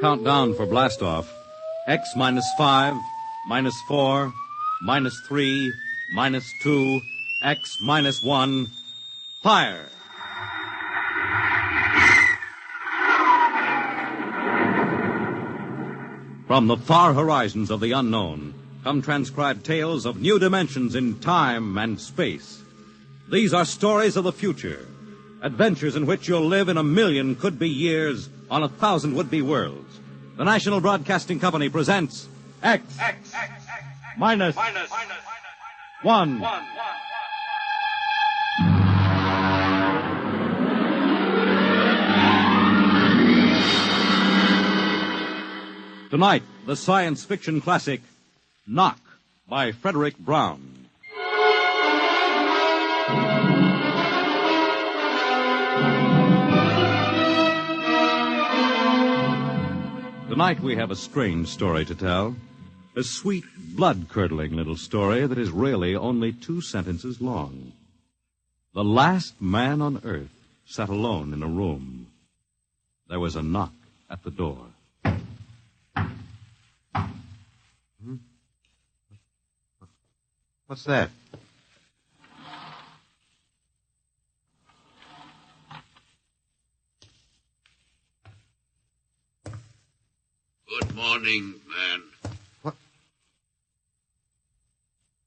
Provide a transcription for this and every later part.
Countdown for blastoff. X -5, -4, -3, -2, X -1. Fire! From the far horizons of the unknown come transcribed tales of new dimensions in time and space. These are stories of the future, adventures in which you'll live in 1,000,000 could-be years on 1,000 would-be worlds. The National Broadcasting Company presents X minus one. Tonight, the science fiction classic, Knock, by Frederick Brown. Tonight we have a strange story to tell. A sweet, blood-curdling little story that is really only 2 sentences long. The last man on earth sat alone in a room. There was a knock at the door. What's that? Good morning, man. What?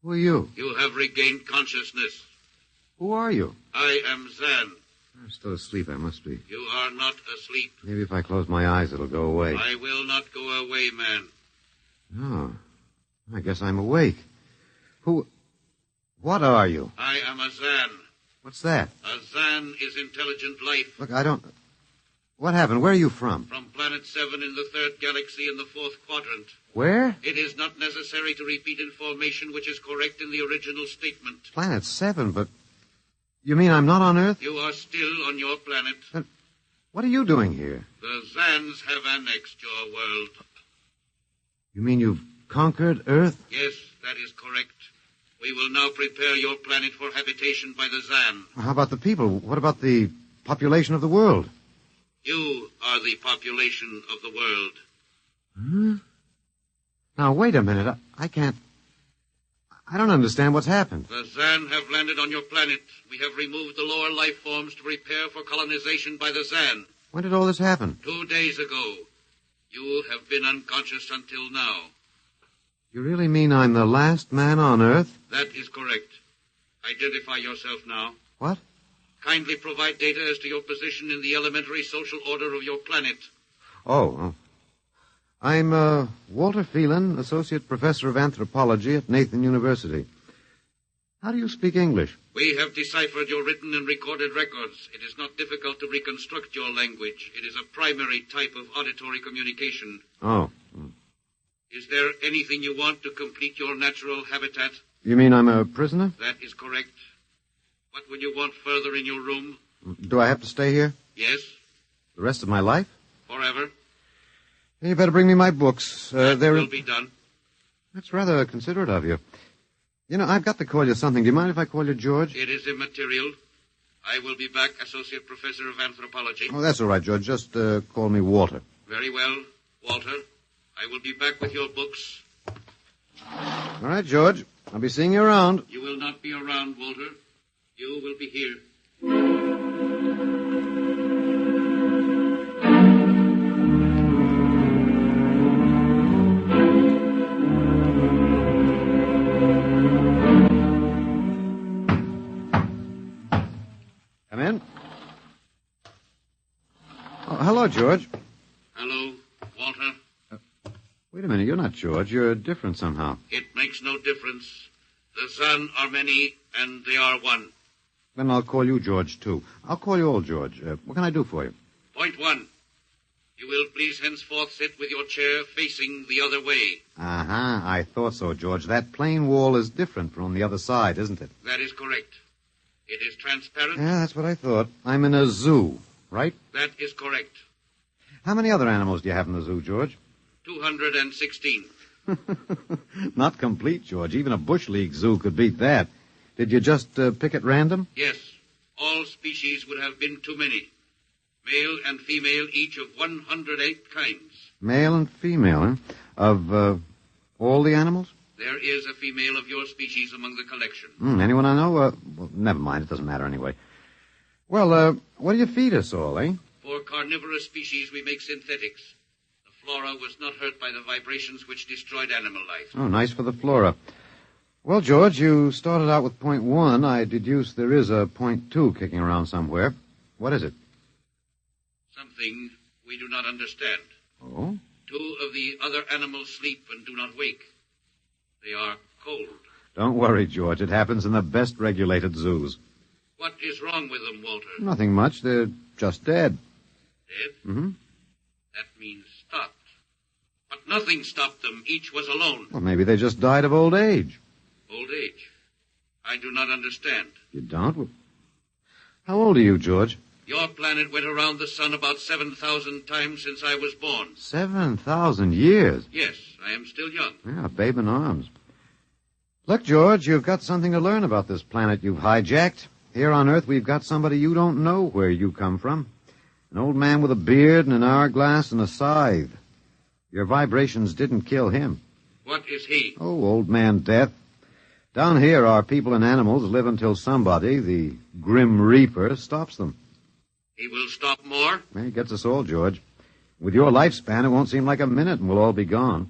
Who are you? You have regained consciousness. Who are you? I am Zan. I'm still asleep, I must be. You are not asleep. Maybe if I close my eyes, it'll go away. I will not go away, man. No. I guess I'm awake. What are you? I am a Zan. What's that? A Zan is intelligent life. Look, I don't... What happened? Where are you from? From Planet 7 in the 3rd galaxy in the 4th quadrant. Where? It is not necessary to repeat information which is correct in the original statement. Planet 7, but... You mean I'm not on Earth? You are still on your planet. But what are you doing here? The Zans have annexed your world. You mean you've conquered Earth? Yes, that is correct. We will now prepare your planet for habitation by the Zan. How about the people? What about the population of the world? You are the population of the world. Hmm? Now, wait a minute. I can't... I don't understand what's happened. The Zan have landed on your planet. We have removed the lower life forms to prepare for colonization by the Zan. When did all this happen? 2 days ago. You have been unconscious until now. You really mean I'm the last man on Earth? That is correct. Identify yourself now. What? Kindly provide data as to your position in the elementary social order of your planet. Oh. I'm Walter Phelan, Associate Professor of Anthropology at Nathan University. How do you speak English? We have deciphered your written and recorded records. It is not difficult to reconstruct your language. It is a primary type of auditory communication. Oh. Is there anything you want to complete your natural habitat? You mean I'm a prisoner? That is correct. What will you want further in your room? Do I have to stay here? Yes. The rest of my life? Forever. You better bring me my books. That will be done. That's rather considerate of you. You know, I've got to call you something. Do you mind if I call you George? It is immaterial. I will be back, Associate Professor of Anthropology. Oh, that's all right, George. Just call me Walter. Very well, Walter. I will be back with your books. All right, George. I'll be seeing you around. You will not be around, Walter. You will be here. Come in. Oh, hello, George. Hello, Walter. Wait a minute. You're not George. You're different somehow. It makes no difference. The Zan are many, and they are one. Then I'll call you George, too. I'll call you old George. What can I do for you? Point 1. You will please henceforth sit with your chair facing the other way. Uh-huh. I thought so, George. That plain wall is different from the other side, isn't it? That is correct. It is transparent. Yeah, that's what I thought. I'm in a zoo, right? That is correct. How many other animals do you have in the zoo, George? 216. Not complete, George. Even a Bush League zoo could beat that. Did you just pick at random? Yes. All species would have been too many. Male and female, each of 108 kinds. Male and female, huh? Of all the animals? There is a female of your species among the collection. Anyone I know? Well, never mind. It doesn't matter anyway. Well, what do you feed us all, eh? For carnivorous species, we make synthetics. The flora was not hurt by the vibrations which destroyed animal life. Oh, nice for the flora. Well, George, you started out with point 1. I deduce there is a point 2 kicking around somewhere. What is it? Something we do not understand. Oh? 2 of the other animals sleep and do not wake. They are cold. Don't worry, George. It happens in the best regulated zoos. What is wrong with them, Walter? Nothing much. They're just dead. Dead? Mm-hmm. That means stopped. But nothing stopped them. Each was alone. Well, maybe they just died of old age. Old age? I do not understand. You don't? Well, how old are you, George? Your planet went around the sun about 7,000 times since I was born. 7,000 years? Yes, I am still young. Yeah, a babe in arms. Look, George, you've got something to learn about this planet you've hijacked. Here on Earth, we've got somebody you don't know where you come from. An old man with a beard and an hourglass and a scythe. Your vibrations didn't kill him. What is he? Oh, old man Death. Down here, our people and animals live until somebody, the Grim Reaper, stops them. He will stop more? Well, he gets us all, George. With your lifespan, it won't seem like a minute and we'll all be gone.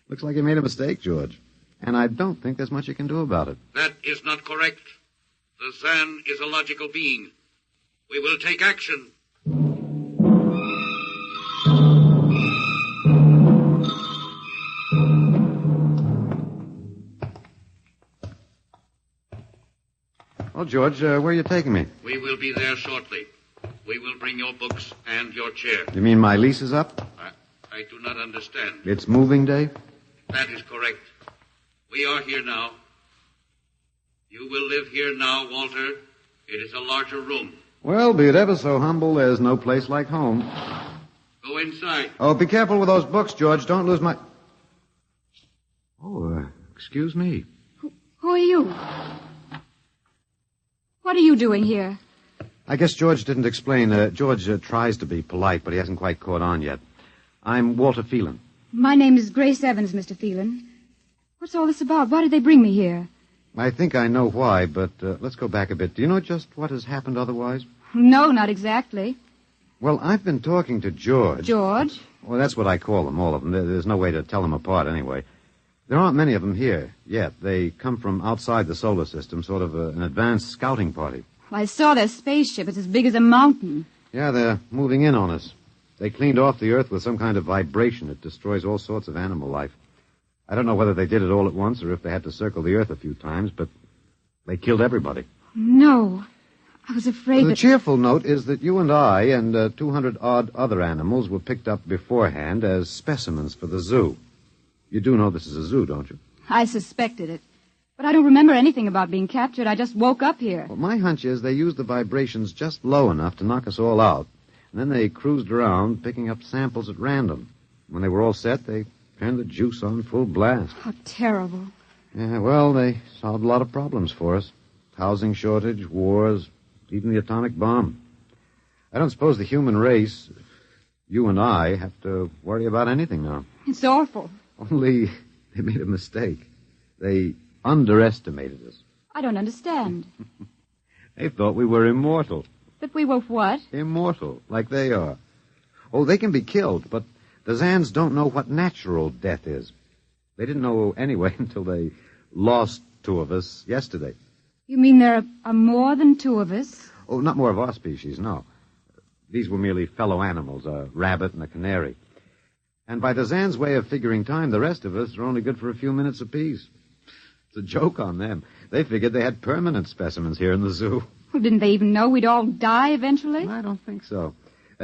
Looks like you made a mistake, George. And I don't think there's much you can do about it. That is not correct. The Zan is a logical being. We will take action. Well, George, where are you taking me? We will be there shortly. We will bring your books and your chair. You mean my lease is up? I do not understand. It's moving day? That is correct. We are here now. You will live here now, Walter. It is a larger room. Well, be it ever so humble, there's no place like home. Go inside. Oh, be careful with those books, George. Don't lose my... Oh, excuse me. Who are you? What are you doing here? I guess George didn't explain. George tries to be polite, but he hasn't quite caught on yet. I'm Walter Phelan. My name is Grace Evans, Mr. Phelan. What's all this about? Why did they bring me here? I think I know why, but let's go back a bit. Do you know just what has happened otherwise? No, not exactly. Well, I've been talking to George. George? Well, that's what I call them, all of them. There's no way to tell them apart anyway. There aren't many of them here yet. They come from outside the solar system, sort of an advanced scouting party. Well, I saw their spaceship. It's as big as a mountain. Yeah, they're moving in on us. They cleaned off the Earth with some kind of vibration that destroys all sorts of animal life. I don't know whether they did it all at once or if they had to circle the Earth a few times, but they killed everybody. No. I was afraid The cheerful note is that you and I and 200-odd other animals were picked up beforehand as specimens for the zoo. You do know this is a zoo, don't you? I suspected it. But I don't remember anything about being captured. I just woke up here. Well, my hunch is they used the vibrations just low enough to knock us all out. And then they cruised around, picking up samples at random. When they were all set, they turned the juice on full blast. How terrible. Yeah, well, they solved a lot of problems for us. Housing shortage, wars, even the atomic bomb. I don't suppose the human race, you and I, have to worry about anything now. It's awful. Only they made a mistake. They underestimated us. I don't understand. They thought we were immortal. But we were what? Immortal, like they are. Oh, they can be killed, but the Zans don't know what natural death is. They didn't know anyway until they lost 2 of us yesterday. You mean there are more than 2 of us? Oh, not more of our species, no. These were merely fellow animals, a rabbit and a canary. And by the Zans' way of figuring time, the rest of us are only good for a few minutes apiece. It's a joke on them. They figured they had permanent specimens here in the zoo. Well, didn't they even know we'd all die eventually? I don't think so.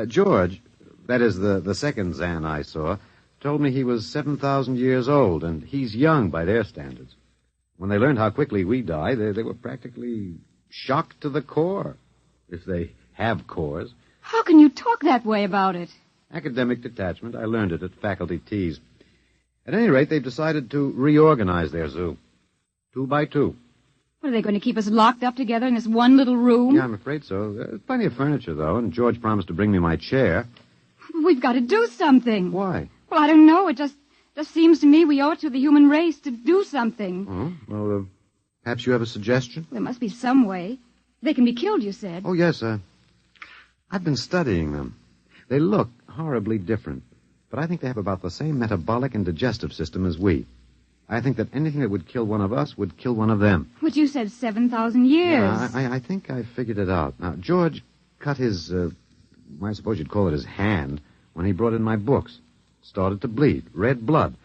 George, that is the second Zan I saw, told me he was 7,000 years old, and he's young by their standards. When they learned how quickly we die, they were practically shocked to the core, if they have cores. How can you talk that way about it? Academic detachment. I learned it at faculty teas. At any rate, they've decided to reorganize their zoo. 2 by 2. What, are they going to keep us locked up together in this one little room? Yeah, I'm afraid so. There's plenty of furniture, though, and George promised to bring me my chair. We've got to do something. Why? Well, I don't know. It just seems to me we owe it to the human race to do something. Oh, well, perhaps you have a suggestion? There must be some way. They can be killed, you said. Oh, yes, I've been studying them. They look horribly different, but I think they have about the same metabolic and digestive system as we. I think that anything that would kill one of us would kill one of them. But you said 7,000 years. Yeah, I think I figured it out. Now, George cut his, I suppose you'd call it his hand, when he brought in my books. Started to bleed, red blood.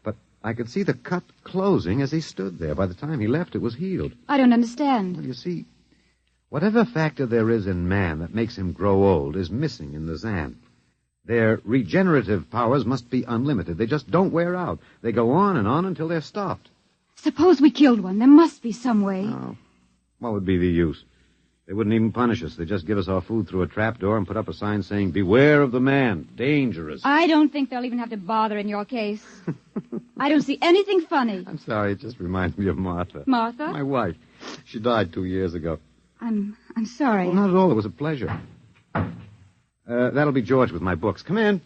But I could see the cut closing as he stood there. By the time he left, it was healed. I don't understand. Well, you see, whatever factor there is in man that makes him grow old is missing in the Zan. Their regenerative powers must be unlimited. They just don't wear out. They go on and on until they're stopped. Suppose we killed one. There must be some way. Oh, what would be the use? They wouldn't even punish us. They'd just give us our food through a trapdoor and put up a sign saying, "Beware of the man. Dangerous." I don't think they'll even have to bother in your case. I don't see anything funny. I'm sorry. It just reminds me of Martha. Martha? My wife. She died 2 years ago. I'm sorry. Well, not at all. It was a pleasure. That'll be George with my books. Come in.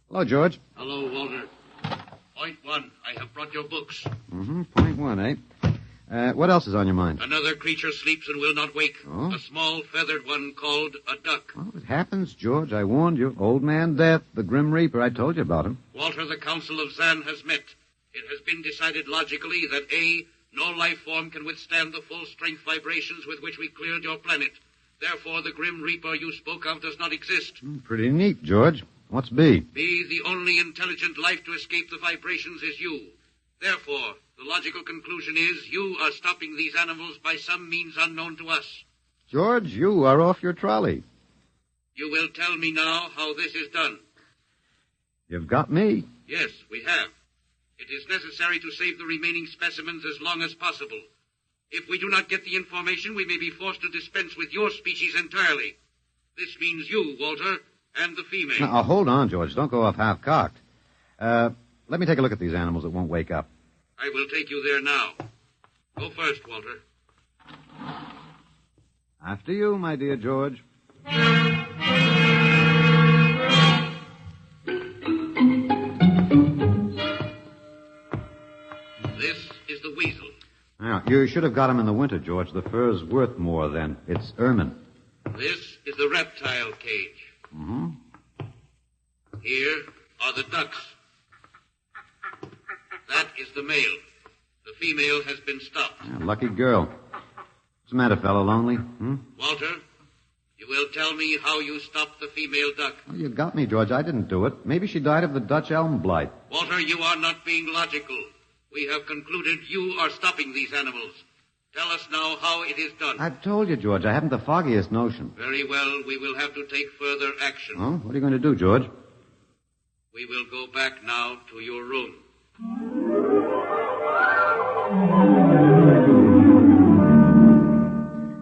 Hello, George. Hello, Walter. Point one, I have brought your books. Point one, eh? What else is on your mind? Another creature sleeps and will not wake. Oh? A small feathered one called a duck. Oh, it happens, George. I warned you. Old Man Death, the Grim Reaper. I told you about him. Walter, the Council of Zan has met. It has been decided logically that A, no life form can withstand the full strength vibrations with which we cleared your planet. Therefore, the Grim Reaper you spoke of does not exist. Pretty neat, George. What's B? B, the only intelligent life to escape the vibrations is you. Therefore, the logical conclusion is you are stopping these animals by some means unknown to us. George, you are off your trolley. You will tell me now how this is done. You've got me. Yes, we have. It is necessary to save the remaining specimens as long as possible. If we do not get the information, we may be forced to dispense with your species entirely. This means you, Walter, and the female. Now, hold on, George. Don't go off half-cocked. Let me take a look at these animals that won't wake up. I will take you there now. Go first, Walter. After you, my dear George. This is the weasel. Now, you should have got him in the winter, George. The fur's worth more then. It's ermine. This is the reptile cage. Here are the ducks. That is the male. The female has been stopped. Yeah, lucky girl. What's the matter, fellow? Lonely? Walter, you will tell me how you stopped the female duck. Oh, you got me, George. I didn't do it. Maybe she died of the Dutch elm blight. Walter, you are not being logical. We have concluded you are stopping these animals. Tell us now how it is done. I've told you, George. I haven't the foggiest notion. Very well. We will have to take further action. Oh, what are you going to do, George? We will go back now to your room.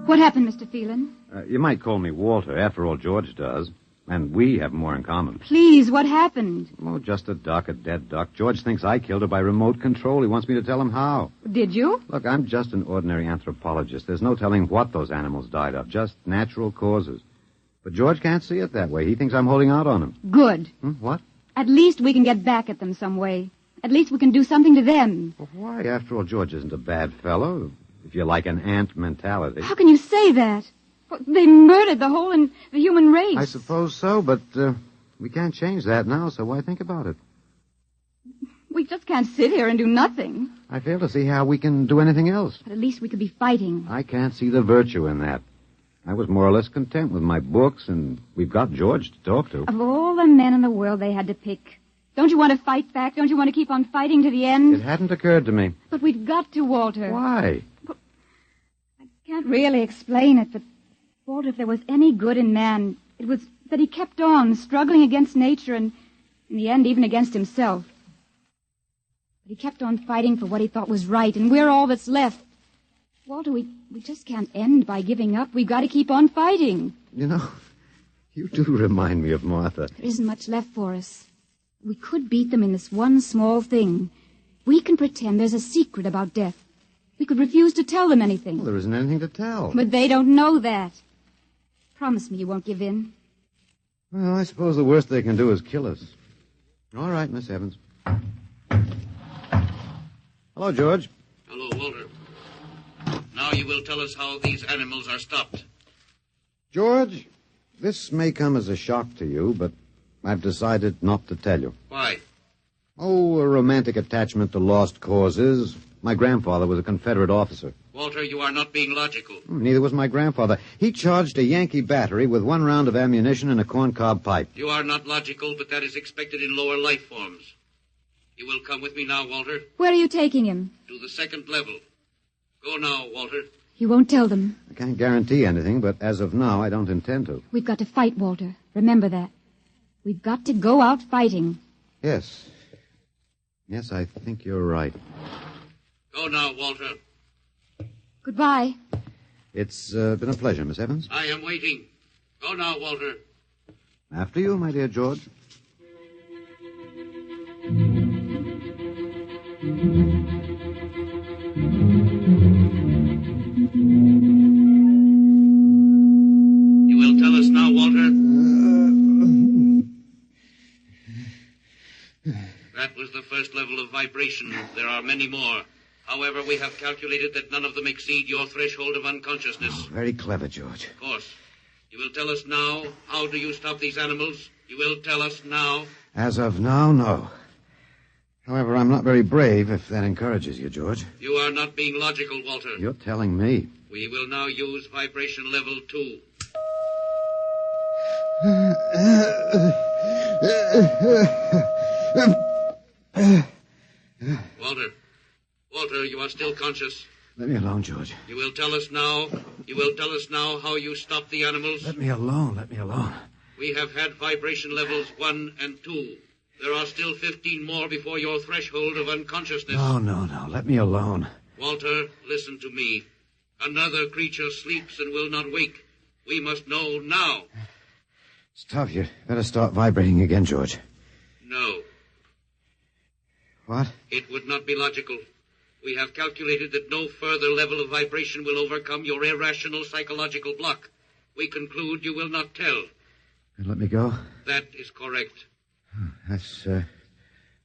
What happened, Mr. Phelan? You might call me Walter. After all, George does. And we have more in common. Please, what happened? Oh, just a duck, a dead duck. George thinks I killed her by remote control. He wants me to tell him how. Did you? Look, I'm just an ordinary anthropologist. There's no telling what those animals died of, just natural causes. But George can't see it that way. He thinks I'm holding out on him. Good. What? At least we can get back at them some way. At least we can do something to them. Well, why? After all, George isn't a bad fellow, if you like an ant mentality. How can you say that? Well, they murdered the human race. I suppose so, but we can't change that now, so why think about it? We just can't sit here and do nothing. I fail to see how we can do anything else. But at least we could be fighting. I can't see the virtue in that. I was more or less content with my books, and we've got George to talk to. Of all the men in the world they had to pick, don't you want to fight back? Don't you want to keep on fighting to the end? It hadn't occurred to me. But we've got to, Walter. Why? I can't really explain it, but, Walter, if there was any good in man, it was that he kept on struggling against nature and, in the end, even against himself. But he kept on fighting for what he thought was right, and we're all that's left. Walter, we just can't end by giving up. We've got to keep on fighting. You know, you do remind me of Martha. There isn't much left for us. We could beat them in this one small thing. We can pretend there's a secret about death. We could refuse to tell them anything. Well, there isn't anything to tell. But they don't know that. Promise me you won't give in. Well, I suppose the worst they can do is kill us. All right, Miss Evans. Hello, George. Hello, Walter. Now you will tell us how these animals are stopped. George, this may come as a shock to you, but I've decided not to tell you. Why? Oh, a romantic attachment to lost causes. My grandfather was a Confederate officer. Walter, you are not being logical. Neither was my grandfather. He charged a Yankee battery with 1 round of ammunition and a corncob pipe. You are not logical, but that is expected in lower life forms. You will come with me now, Walter, Where are you taking him? to the 2nd level. Go now, Walter. You won't tell them. I can't guarantee anything, but as of now, I don't intend to. We've got to fight, Walter. Remember that. We've got to go out fighting. Yes. Yes, I think you're right. Go now, Walter. Goodbye. It's been a pleasure, Miss Evans. I am waiting. Go now, Walter. After you, my dear George. You will tell us now, Walter? That was the 1st level of vibration. There are many more. However, we have calculated that none of them exceed your threshold of unconsciousness. Oh, very clever, George. Of course. You will tell us now, how do you stop these animals? You will tell us now. As of now, no. However, I'm not very brave, if that encourages you, George. You are not being logical, Walter. You're telling me. We will now use vibration level 2. Walter, you are still conscious. Let me alone, George. You will tell us now how you stop the animals. Let me alone. We have had vibration levels 1 and 2. There are still 15 more before your threshold of unconsciousness. No. Let me alone. Walter, listen to me. Another creature sleeps and will not wake. We must know now. It's tough. You better start vibrating again, George. No. What? It would not be logical. We have calculated that no further level of vibration will overcome your irrational psychological block. We conclude you will not tell. Then let me go? That is correct. That's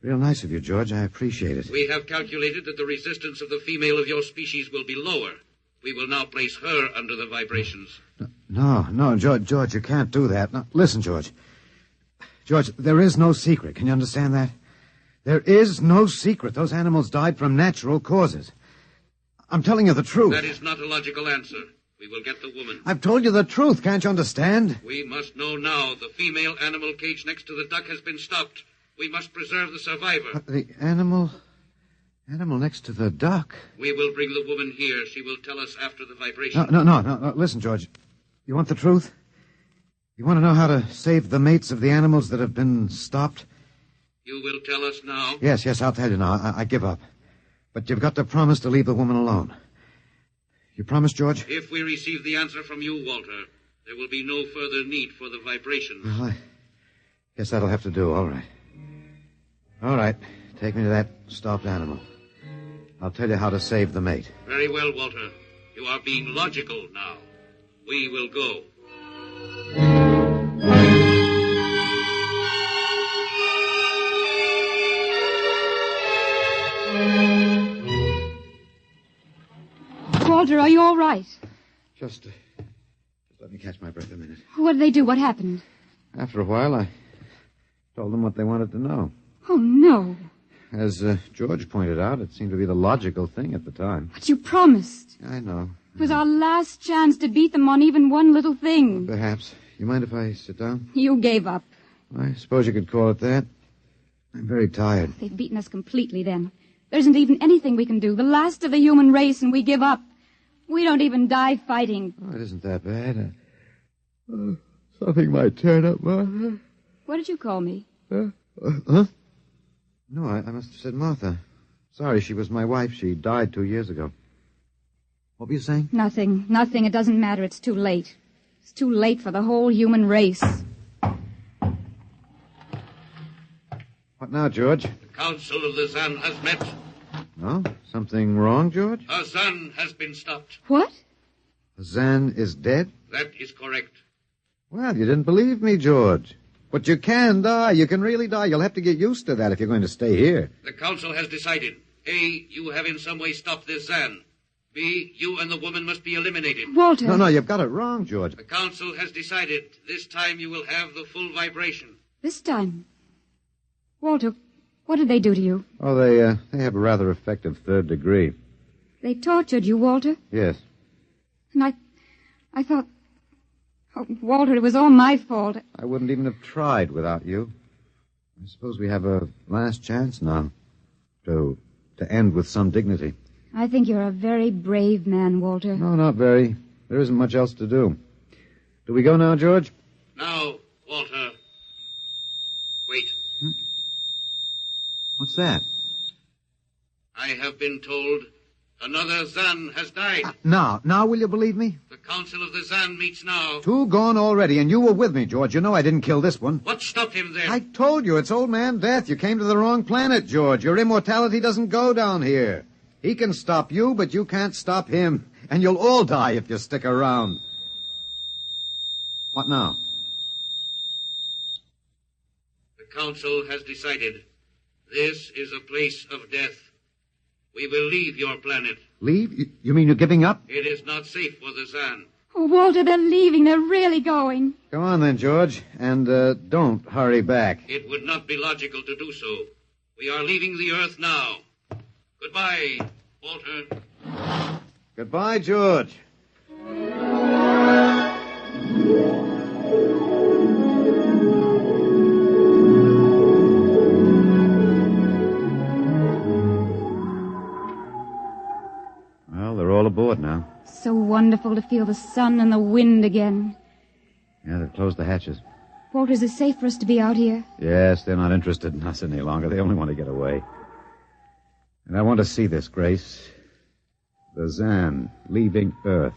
real nice of you, George. I appreciate it. We have calculated that the resistance of the female of your species will be lower. We will now place her under the vibrations. No, George, you can't do that. No, listen, George. George, there is no secret. Can you understand that? There is no secret. Those animals died from natural causes. I'm telling you the truth. That is not a logical answer. We will get the woman. I've told you the truth. Can't you understand? We must know now. The female animal cage next to the duck has been stopped. We must preserve the survivor. The animal next to the duck? We will bring the woman here. She will tell us after the vibration. No. Listen, George. You want the truth? You want to know how to save the mates of the animals that have been stopped? You will tell us now? Yes, I'll tell you now. I give up. But you've got to promise to leave the woman alone. You promise, George? If we receive the answer from you, Walter, there will be no further need for the vibrations. Well, I guess that'll have to do. All right. Take me to that stopped animal. I'll tell you how to save the mate. Very well, Walter. You are being logical now. We will go. Walter, are you all right? Just let me catch my breath a minute. What did they do? What happened? After a while, I told them what they wanted to know. Oh, no. As George pointed out, it seemed to be the logical thing at the time. But you promised. I know. It was our last chance to beat them on even one little thing. Perhaps. You mind if I sit down? You gave up. I suppose you could call it that. I'm very tired. They've beaten us completely then. There isn't even anything we can do. The last of the human race, and we give up. We don't even die fighting. Oh, it isn't that bad. Something might turn up, Martha. What did you call me? Huh? No, I must have said Martha. Sorry, she was my wife. She died 2 years ago. What were you saying? Nothing. It doesn't matter. It's too late. It's too late for the whole human race. What now, George? The Council of the Zan has met. No? Something wrong, George? A Zan has been stopped. What? Zan is dead? That is correct. Well, you didn't believe me, George. But you can die. You can really die. You'll have to get used to that if you're going to stay here. The council has decided. A, you have in some way stopped this Zan. B, you and the woman must be eliminated. Walter. No, you've got it wrong, George. The council has decided. This time you will have the full vibration. This time. Walter, what did they do to you? Oh, they have a rather effective third degree. They tortured you, Walter? Yes. And I thought... Oh, Walter, it was all my fault. I wouldn't even have tried without you. I suppose we have a last chance now to end with some dignity. I think you're a very brave man, Walter. No, not very. There isn't much else to do. Do we go now, George? Now, Walter. Wait. What's that? I have been told another Zan has died. Now will you believe me? The council of the Zan meets now. 2 gone already, and you were with me, George. You know I didn't kill this one. What stopped him then? I told you, it's Old Man Death. You came to the wrong planet, George. Your immortality doesn't go down here. He can stop you, but you can't stop him. And you'll all die if you stick around. What now? The council has decided. This is a place of death. We will leave your planet. Leave? You mean you're giving up? It is not safe for the Zan. Oh, Walter, they're leaving. They're really going. Go on then, George. And don't hurry back. It would not be logical to do so. We are leaving the Earth now. Goodbye, Walter. Goodbye, George. Well, they're all aboard now. So wonderful to feel the sun and the wind again. Yeah, they've closed the hatches. Walter, is it safe for us to be out here? Yes, they're not interested in us any longer. They only want to get away. And I want to see this, Grace. The Zan leaving Earth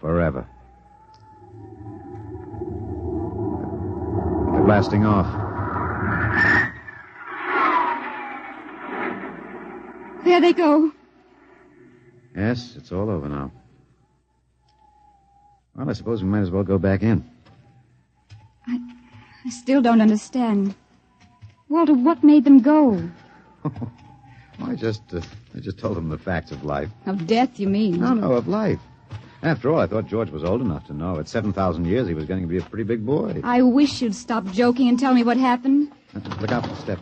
forever. They're blasting off. There they go. Yes, it's all over now. Well, I suppose we might as well go back in. I still don't understand. Walter, what made them go? I just told them the facts of life. Of death, you mean? No, of life. After all, I thought George was old enough to know. At 7,000 years, he was going to be a pretty big boy. I wish you'd stop joking and tell me what happened. Look out for the step.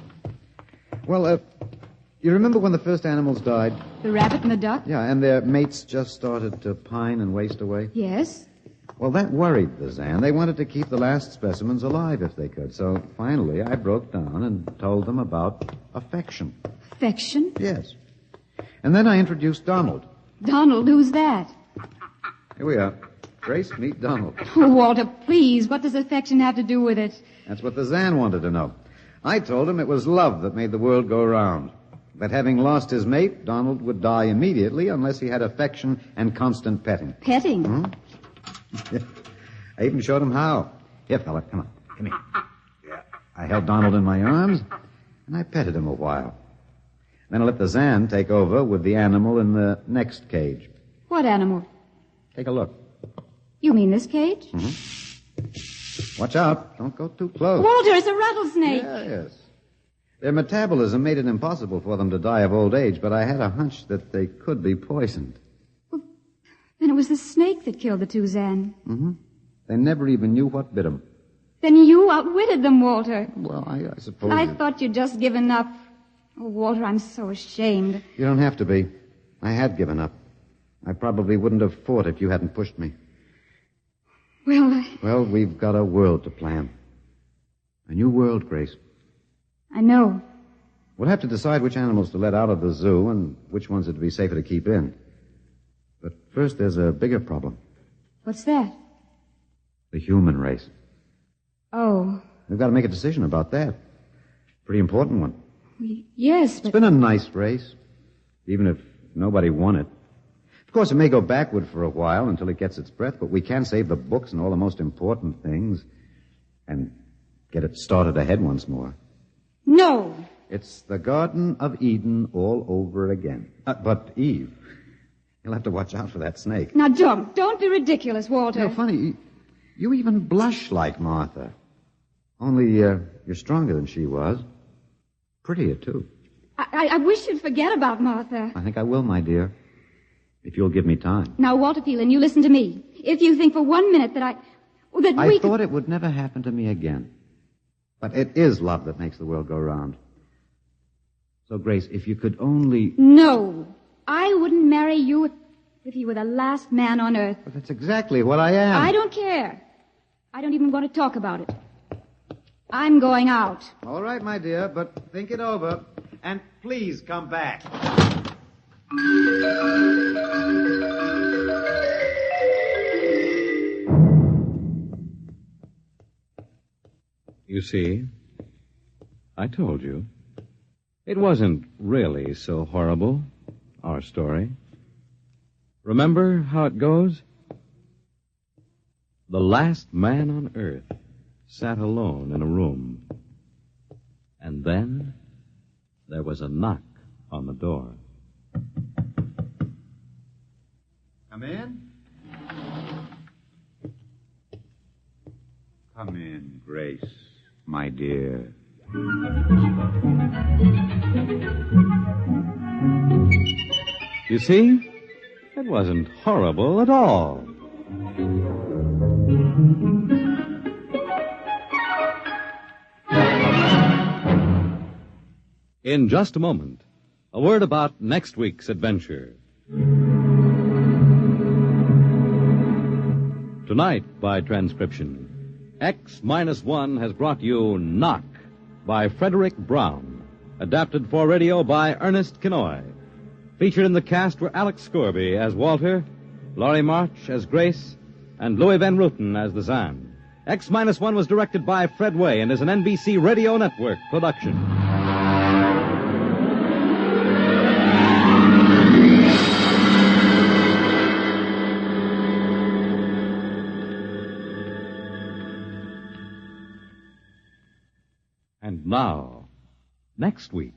Well, you remember when the first animals died? The rabbit and the duck? Yeah, and their mates just started to pine and waste away? Yes. Well, that worried the Zan. They wanted to keep the last specimens alive if they could. So finally, I broke down and told them about affection. Affection? Yes. And then I introduced Donald. Donald, who's that? Here we are. Grace, meet Donald. Oh, Walter, please, what does affection have to do with it? That's what the Zan wanted to know. I told him it was love that made the world go round. That having lost his mate, Donald would die immediately unless he had affection and constant petting. Petting? Hmm? I even showed him how. Here, fella, come on. Come here. Yeah. I held Donald in my arms, and I petted him a while. Then I let the Zan take over with the animal in the next cage. What animal? Take a look. You mean this cage? Mm-hmm. Watch out. Don't go too close. Walter, it's a rattlesnake. Yes. Their metabolism made it impossible for them to die of old age, but I had a hunch that they could be poisoned. Then it was the snake that killed the two Zan. Mm-hmm. They never even knew what bit them. Then you outwitted them, Walter. Well, I suppose... I thought you'd just given up. Oh, Walter, I'm so ashamed. You don't have to be. I had given up. I probably wouldn't have fought if you hadn't pushed me. Well, we've got a world to plan. A new world, Grace. I know. We'll have to decide which animals to let out of the zoo and which ones it'd be safer to keep in. But first, there's a bigger problem. What's that? The human race. Oh. We've got to make a decision about that. Pretty important one. Yes, but... It's been a nice race, even if nobody won it. Of course, it may go backward for a while until it gets its breath, but we can save the books and all the most important things and get it started ahead once more. No. It's the Garden of Eden all over again. But, Eve, you'll have to watch out for that snake. Now, don't be ridiculous, Walter. Funny, you even blush like Martha. Only you're stronger than she was. Prettier, too. I wish you'd forget about Martha. I think I will, my dear. If you'll give me time. Now, Walter Phelan, you listen to me. If you think for 1 minute that I thought it would never happen to me again. But it is love that makes the world go round. So, Grace, if you could only... No. I wouldn't marry you if you were the last man on earth. But that's exactly what I am. I don't care. I don't even want to talk about it. I'm going out. All right, my dear, but think it over. And please come back. You see, I told you. It wasn't really so horrible, our story. Remember how it goes? The last man on earth sat alone in a room. And then there was a knock on the door. Come in. Come in, Grace, my dear. You see, it wasn't horrible at all. In just a moment, a word about next week's adventure. Tonight, by transcription, X-1 has brought you Knock by Frederick Brown, adapted for radio by Ernest Kinoy. Featured in the cast were Alex Scorby as Walter, Laurie March as Grace, and Louis Van Rooten as the Zan. X-1 was directed by Fred Way and is an NBC Radio Network production. And now, next week.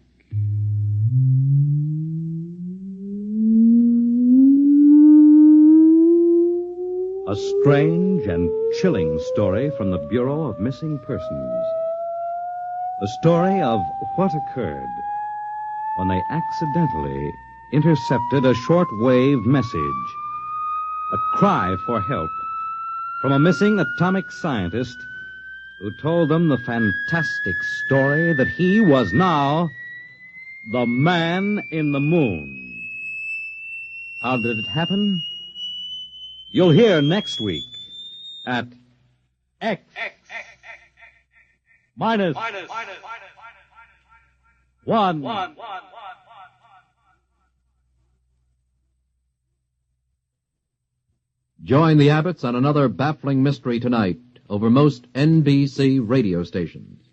A strange and chilling story from the Bureau of Missing Persons. The story of what occurred when they accidentally intercepted a short-wave message. A cry for help from a missing atomic scientist who told them the fantastic story that he was now the man in the moon. How did it happen? You'll hear next week at X minus 1. Join the Abbotts on another baffling mystery tonight over most NBC radio stations.